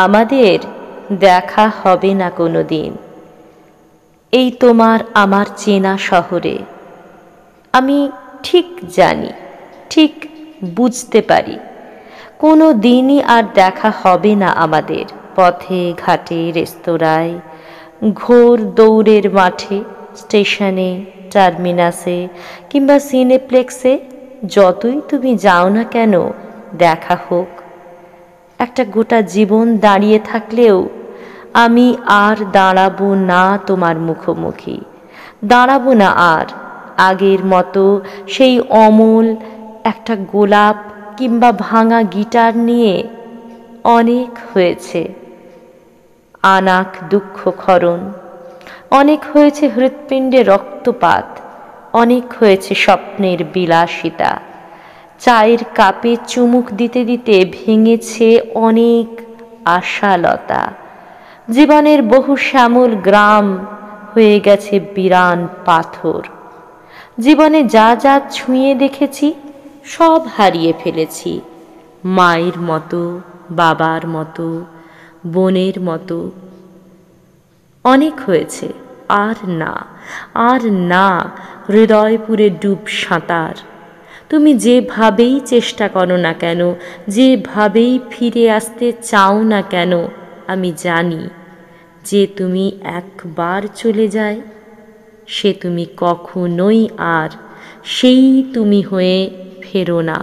আমাদের দেখা হবে না কোনো দিন এই তোমার আমার চেনা শহরে। আমি ঠিক জানি, ঠিক বুঝতে পারি, কোনো দিনই আর দেখা হবে না আমাদের পথে ঘাটে রেস্তোরাঁয়, ঘোর দৌড়ের মাঠে, স্টেশনে, টার্মিনাসে কিংবা সিনেপ্লেক্সে। যতই তুমি যাও না কেন, দেখা হোক। একটা গোটা জীবন দাঁড়িয়ে থাকলেও আমি আর দাঁড়াবো না তোমার মুখোমুখি, দাঁড়াবো না আর আগের মতো সেই অমল একটা গোলাপ কিংবা ভাঙা গিটার নিয়ে। অনেক হয়েছে আনাক দুঃখ ক্ষরণ, অনেক হয়েছে হৃৎপিণ্ডে রক্তপাত, অনেক হয়েছে স্বপ্নের বিলাসিতা। চায়ের কাপে চুমুক দিতে দিতে ভেঙেছে অনেক আশালতা। জীবনের বহু শ্যামল গ্রাম হয়ে গেছে বিরান পাথর। জীবনে যা যা ছুঁয়ে দেখেছি সব হারিয়ে ফেলেছি, মায়ের মতো, বাবার মতো, বোনের মতো। অনেক হয়েছে, আর না, আর না। হৃদয়পুরে ডুব সাঁতার। তুমি যেভাবেই চেষ্টা করো না কেন, যেভাবেই ফিরে আসতে চাও না কেন, আমি জানি যে তুমি একবার চলে যায় সে তুমি কখনোই আর সেই তুমি হয়ে ফেরো না।